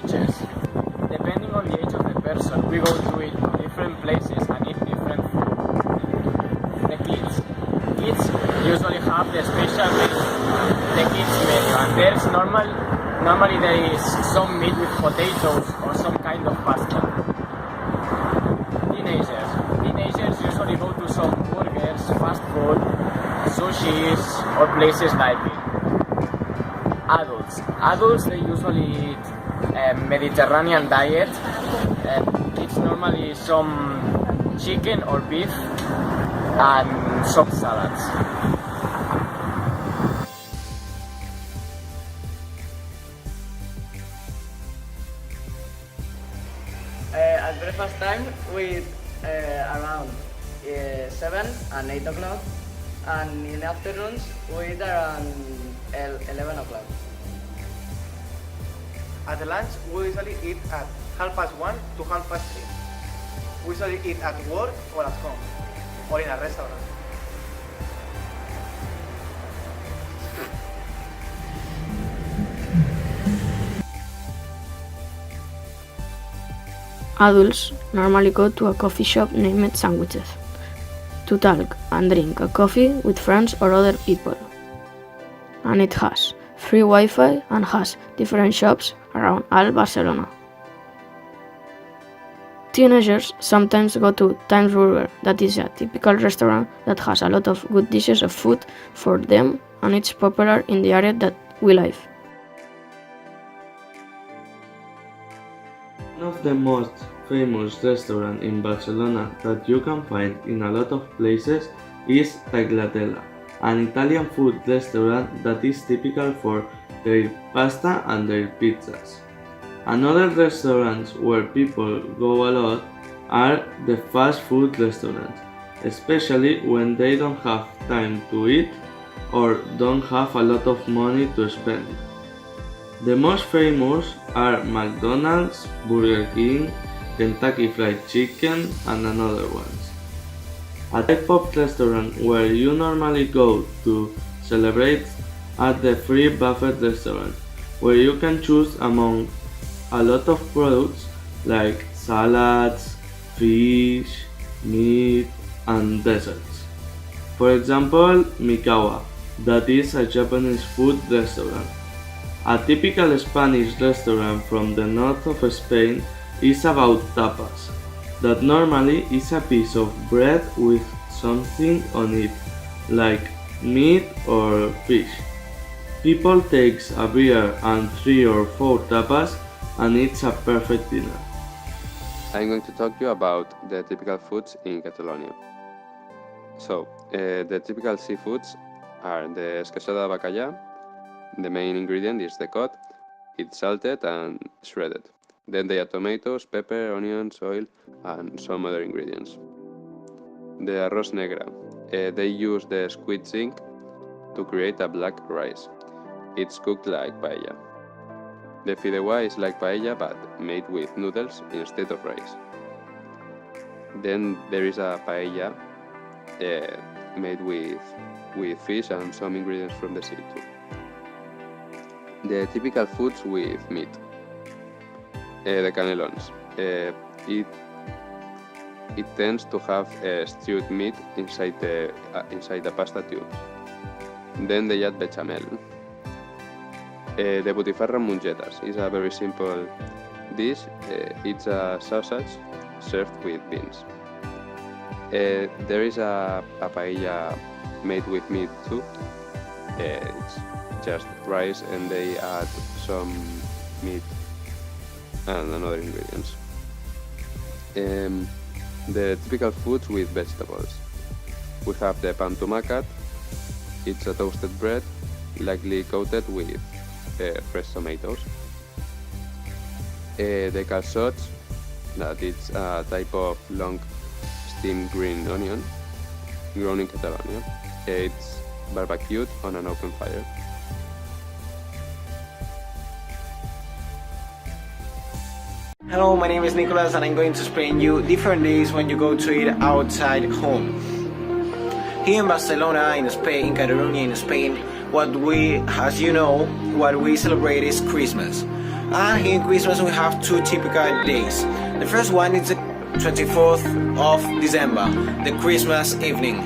ages. Depending on the age of the person, we go to different places and eat different food. The kids usually have the special meal, the kids menu, and there's normally there is some meat with potatoes or some kind of pasta. Teenagers usually go to some burgers, fast food, sushis, or places like it. Adults they usually eat Mediterranean diet. It's normally some chicken or beef and some salads. At breakfast time we eat around 7 and 8 o'clock, and in the afternoons we eat around 11 o'clock. At the lunch, we usually eat at 1:30 to 3:30. We usually eat at work or at home, or in a restaurant. Adults normally go to a coffee shop named Sandwiches to talk and drink a coffee with friends or other people. And it has free Wi-Fi and has different shops around all Barcelona. Teenagers sometimes go to Times Burger, that is a typical restaurant that has a lot of good dishes of food for them, and it's popular in the area that we live. One of the most famous restaurants in Barcelona that you can find in a lot of places is Tagliatella, an Italian food restaurant that is typical for their pasta and their pizzas. Another restaurants where people go a lot are the fast food restaurants, especially when they don't have time to eat or don't have a lot of money to spend. The most famous are McDonald's, Burger King, Kentucky Fried Chicken, and another ones. A type of restaurant where you normally go to celebrate are the free buffet restaurant, where you can choose among a lot of products like salads, fish, meat, and desserts. For example, Mikawa, that is a Japanese food restaurant. A typical Spanish restaurant from the north of Spain is about tapas, that normally is a piece of bread with something on it, like meat or fish. People takes a beer and 3 or 4 tapas, and it's a perfect dinner. I'm going to talk to you about the typical foods in Catalonia. So, the typical seafoods are the esqueixada de bacallà. The main ingredient is the cod. It's salted and shredded. Then they add tomatoes, pepper, onions, oil, and some other ingredients. The arroz negra. They use the squid zinc to create a black rice. It's cooked like paella. The fideuà is like paella but made with noodles instead of rice. Then there is a paella made with fish and some ingredients from the sea too. The typical foods with meat. The canelons. It tends to have stewed meat inside the pasta tubes. Then they add bechamel. The butifarra amb mongetes is a very simple dish. It's a sausage served with beans. There is a paella made with meat too. It's just rice and they add some meat and another ingredients. The typical foods with vegetables. We have the pan tumacat. It's a toasted bread, lightly coated with fresh tomatoes. The calçots, that it's a type of long steamed green onion grown in Catalonia. It's barbecued on an open fire. Hello, my name is Nicholas and I'm going to explain you different days when you go to eat outside home. Here in Barcelona, in Spain, in Catalonia, in Spain, what we celebrate is Christmas. And here in Christmas we have two typical days. The first one is the 24th of December, the Christmas evening.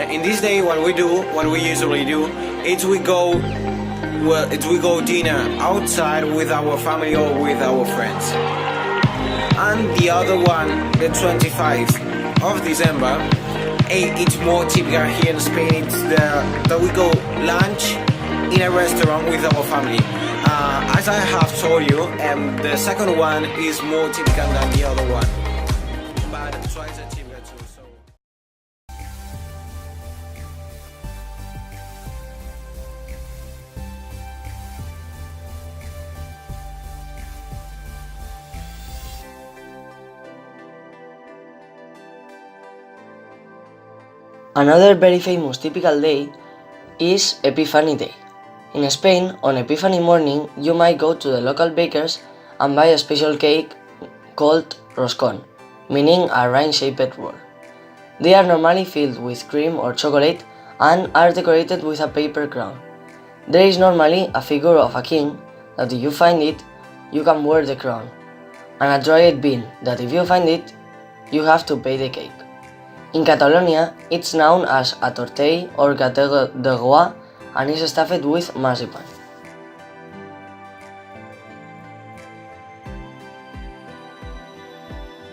In this day, what we usually do, is we go dinner outside with our family or with our friends. And the other one, the 25th of December, it's more typical here in Spain. It's that we go lunch in a restaurant with our family. As I have told you, the second one is more typical than the other one, but twice as typical too. So. Another very famous typical day is Epiphany Day. In Spain, on Epiphany morning, you might go to the local bakers and buy a special cake called roscón, meaning a rain-shaped roll. They are normally filled with cream or chocolate and are decorated with a paper crown. There is normally a figure of a king that if you find it, you can wear the crown, and a dried bean that if you find it, you have to pay the cake. In Catalonia, it's known as a tortell or gâteau de roi and is stuffed with marzipan.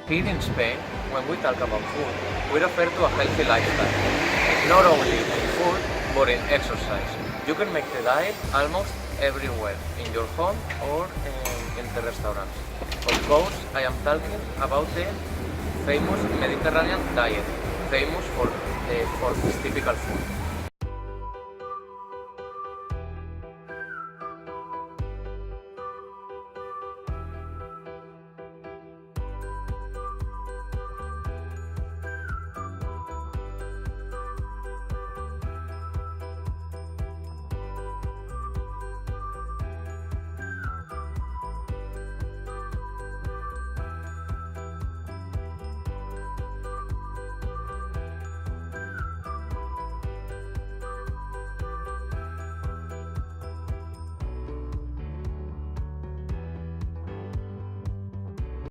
Here in Spain, when we talk about food, we refer to a healthy lifestyle. Not only in food, but in exercise. You can make the diet almost everywhere, in your home or in the restaurants. Of course, I am talking about the famous Mediterranean diet, famous for this typical food.